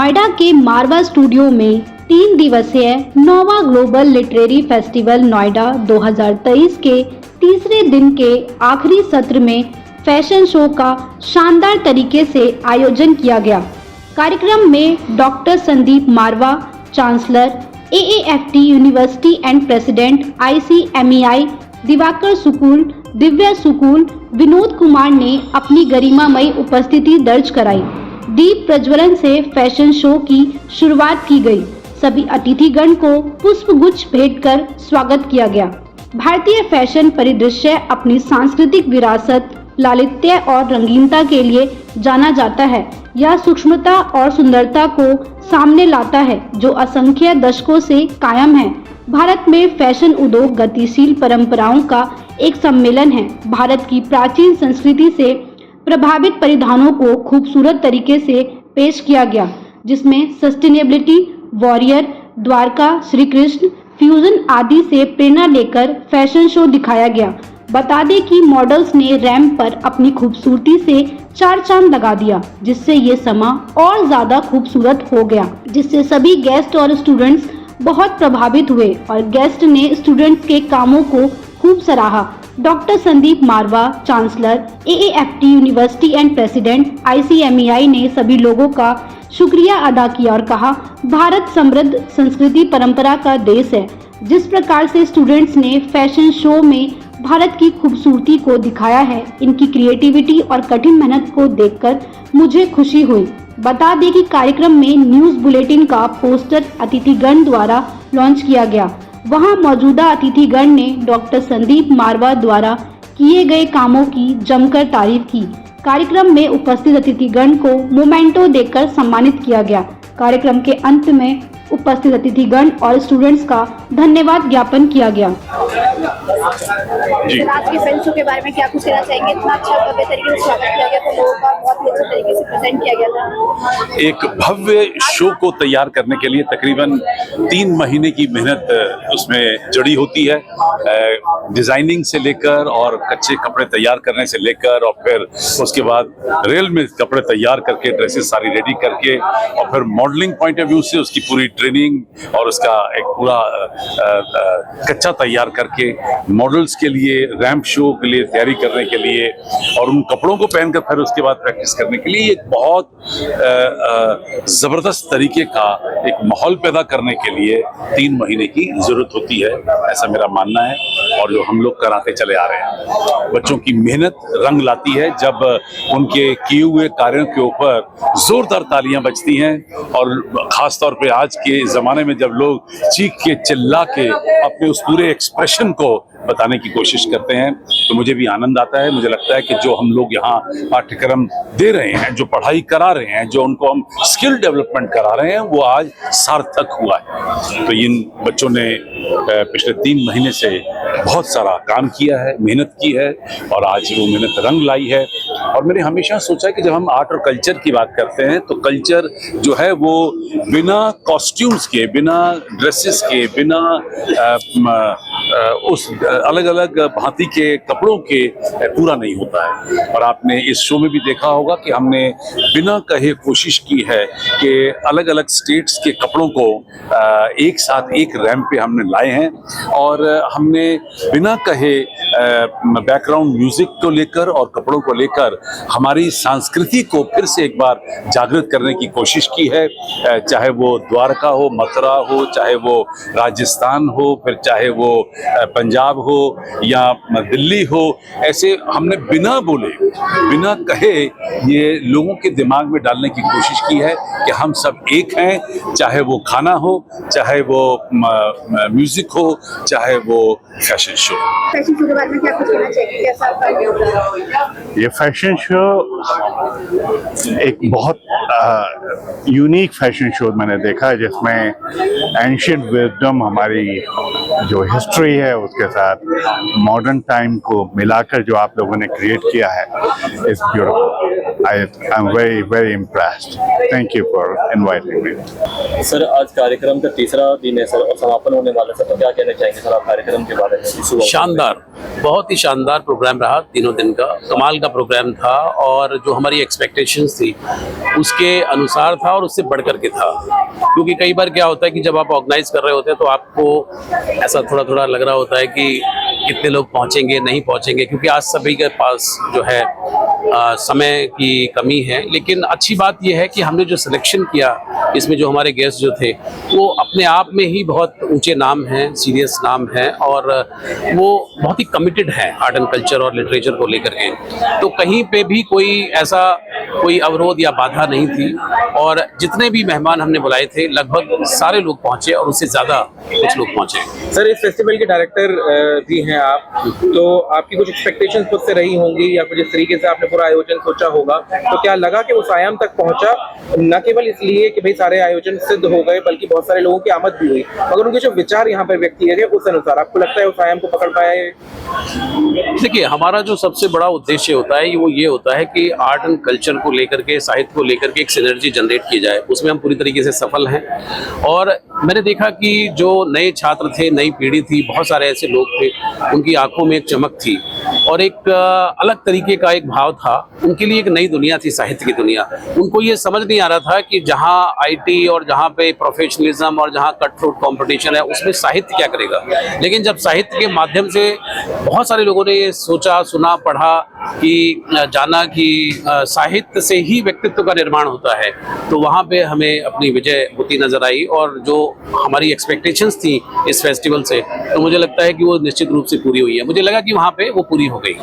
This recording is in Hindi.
नोएडा के मारवा स्टूडियो में 3 दिवसीय नोवा ग्लोबल लिटरेरी फेस्टिवल नोएडा 2023 के तीसरे दिन के आखिरी सत्र में फैशन शो का शानदार तरीके से आयोजन किया गया। कार्यक्रम में doctor Sandeep Marwah, chancellor AAFT university and president ICMEI Divakar Sukul, Divya Sukul, Vinod Kumar ने अपनी गरिमामयी उपस्थिति दर्ज कराई। दीप प्रज्वलन से फैशन शो की शुरुआत की गई। सभी अतिथिगण को पुष्पगुच्छ भेंट कर स्वागत किया गया। भारतीय फैशन परिदृश्य अपनी सांस्कृतिक विरासत, लालित्य और रंगीनता के लिए जाना जाता है। यह सूक्ष्मता और सुंदरता को सामने लाता है जो असंख्य दशकों से कायम है। भारत में फैशन उद्योग गतिशील परंपराओं का एक सम्मेलन है। भारत की प्राचीन संस्कृति से प्रभावित परिधानों को खूबसूरत तरीके से पेश किया गया, जिसमें sustainability, warrior, Dwarka, Shri Krishna, fusion आदि से प्रेरणा लेकर फैशन शो दिखाया गया। बता दें कि मॉडल्स ने रैंप पर अपनी खूबसूरती से 4 चांद लगा दिया, जिससे ये समा और ज्यादा खूबसूरत हो गया, जिससे सभी गेस्ट और स्टूडेंट्स बहुत प्रभावित हुए और गेस्ट ने स्टूडेंट्स के कामों को खूब सराहा। Doctor Sandeep Marwah, chancellor AAFT university and president ICMEI ने सभी लोगों का शुक्रिया अदा किया और कहा, भारत समृद्ध संस्कृति परंपरा का देश है। जिस प्रकार से स्टूडेंट्स ने फैशन शो में भारत की खूबसूरती को दिखाया है, इनकी क्रिएटिविटी और कठिन मेहनत को देखकर मुझे खुशी हुई। बता दें कि कार्यक्रम में न्यूज बुलेटिन का पोस्टर अतिथिगण द्वारा लॉन्च किया गया। वहां मौजूदा अतिथिगण ने डॉक्टर संदीप मारवा द्वारा किए गए कामों की जमकर तारीफ की। कार्यक्रम में उपस्थित अतिथिगण को मोमेंटो देकर सम्मानित किया गया। कार्यक्रम के अंत में उपस्थित अतिथिगण और स्टूडेंट्स का धन्यवाद ज्ञापन किया गया। जी। आज के फैशन शो के बारे में क्या कुछ कहना चाहेंगे? इतना अच्छा भव्य तरीके से स्वागत किया गया था, लोगों का बहुत ही अच्छे तरीके से प्रेजेंट किया गया था। एक भव्य शो को तैयार करने के लिए तकरीबन 3 महीने की मेहनत उसमें जड़ी होती है। डिजाइनिंग से लेकर और कच्चे कपड़े तैयार करने से लेकर और फिर उसके बाद रेल में कपड़े तैयार करके ड्रेसेस सारी रेडी करके और फिर मॉडलिंग पॉइंट ऑफ व्यू से उसकी पूरी ट्रेनिंग और उसका एक पूरा कच्चा तैयार करके मॉडल्स के लिए रैंप शो के लिए तैयारी करने के लिए और उन कपड़ों को पहनकर फिर उसके बाद प्रैक्टिस करने के लिए एक बहुत जबरदस्त तरीके का एक माहौल पैदा करने के लिए 3 महीने की जरूरत होती है, ऐसा मेरा मानना है। और जो हम लोग कराते चले आ रहे हैं, बच्चों की मेहनत रंग लाती है जब उनके किए हुए कार्यों के ऊपर जोरदार तालियां बजती हैं। और खास तौर पे आज के जमाने में जब लोग चीख के चिल्ला के अपने उस पूरे एक्सप्रेशन को बताने की कोशिश करते हैं, तो मुझे भी आनंद आता है। मुझे लगता है कि जो हम लोग यहाँ पाठ्यक्रम दे रहे हैं, जो पढ़ाई करा रहे हैं, जो उनको हम स्किल डेवलपमेंट करा रहे हैं, वो आज सार्थक हुआ है। तो इन बच्चों ने पिछले 3 महीने से बहुत सारा काम किया है, मेहनत की है और आज वो मेहनत रंग लाई है। और मैंने हमेशा सोचा है कि जब हम आर्ट और कल्चर की बात करते हैं तो कल्चर जो है वो बिना कॉस्ट्यूम्स के, बिना ड्रेसेस के, बिना उस अलग अलग भांति के कपड़ों के पूरा नहीं होता है। और आपने इस शो में भी देखा होगा कि हमने बिना कहे कोशिश की है कि अलग अलग स्टेट्स के कपड़ों को एक साथ एक रैंप पे हमने लाए हैं और हमने बिना कहे बैकग्राउंड म्यूजिक को लेकर और कपड़ों को लेकर हमारी संस्कृति को फिर से एक बार जागृत करने की कोशिश की है। चाहे वो द्वारका हो, मथुरा हो, चाहे वो राजस्थान हो, फिर चाहे वो पंजाब हो या दिल्ली हो, ऐसे हमने बिना बोले, बिना कहे ये लोगों के दिमाग में डालने की कोशिश की है कि हम सब एक हैं। चाहे वो खाना हो, चाहे वो म्यूजिक हो, चाहे वो फैशन शो। फैशन शो के बारे में क्या कुछ कहना चाहिए? कैसा आपका ये फैशन शो एक बहुत यूनिक फैशन शो मैंने देखा है, जिसमें एंशिएंट विजडम, हमारी जो हिस्ट्री है, उसके साथ मॉडर्न टाइम को मिलाकर जो आप लोगों ने क्रिएट किया है, it's beautiful. I am very very impressed. Thank you for inviting me. Sir, आज कार्यक्रम का तीसरा दिन है सर और समापन होने वाला है सर, तो क्या कहना चाहेंगे सर आप कार्यक्रम के बारे में? शानदार बहुत ही शानदार प्रोग्राम रहा, तीनों दिन का कमाल का प्रोग्राम था और जो हमारी एक्सपेक्टेशंस थी उसके अनुसार था और उससे बढ़ कर के था। क्योंकि कई बार क्या होता है कि जब आप ऑर्गेनाइज कर रहे होते हैं तो आपको ऐसा थोड़ा थोड़ा लग रहा होता है कि कितने लोग पहुंचेंगे नहीं पहुंचेंगे, क्योंकि आज सभी के पास जो है समय की कमी है। लेकिन अच्छी बात यह है कि हमने जो सिलेक्शन किया इसमें जो हमारे गेस्ट जो थे वो अपने आप में ही बहुत ऊंचे नाम हैं, सीरियस नाम हैं और वो बहुत ही कमिटेड हैं आर्ट एंड कल्चर और लिटरेचर को लेकर के। तो कहीं पे भी कोई अवरोध या बाधा नहीं थी और जितने भी मेहमान हमने बुलाए थे लगभग सारे लोग पहुंचे और उससे ज़्यादा कुछ लोग पहुंचे। सर, इस फेस्टिवल के डायरेक्टर भी हैं आप, तो आपकी कुछ एक्सपेक्टेशंस खुद से रही होंगी या कुछ इस तरीके से आपने पूरा आयोजन सोचा होगा, तो क्या लगा कि उस आयाम तक पहुंचा न केवल इसलिए कि भाई सारे आयोजन सिद्ध हो गए बल्कि बहुत सारे लोगों की आमद भी हुई, मगर उनके जो विचार यहाँ पर व्यक्त किए गए उस अनुसार आपको लगता है उस आयाम को पकड़ पाए? देखिए, हमारा जो सबसे बड़ा उद्देश्य होता है वो ये होता है कि आर्ट एंड कल्चर को लेकर के, साहित्य को लेकर के एक सिनर्जी जनरेट की जाए। उसमें हम पूरी तरीके से सफल हैं और मैंने देखा कि जो नए छात्र थे, नई पीढ़ी थी, बहुत सारे ऐसे लोग थे, उनकी आंखों में एक चमक थी और एक अलग तरीके का एक भाव था। उनके लिए एक नई दुनिया थी, साहित्य की दुनिया। उनको ये समझ नहीं आ रहा था कि जहाँ आईटी और जहाँ पे प्रोफेशनलिज्म और जहाँ कट थ्रोट कॉम्पिटिशन है उसमें साहित्य क्या करेगा। लेकिन जब साहित्य के माध्यम से बहुत सारे लोगों ने ये सोचा, सुना, पढ़ा कि जाना कि साहित्य से ही व्यक्तित्व का निर्माण होता है, तो वहाँ पे हमें अपनी विजय होती नजर आई। और जो हमारी एक्सपेक्टेशंस थी इस फेस्टिवल से, तो मुझे लगता है कि वो निश्चित रूप से पूरी हुई है। मुझे लगा कि वहाँ पे वो पूरी हो गई।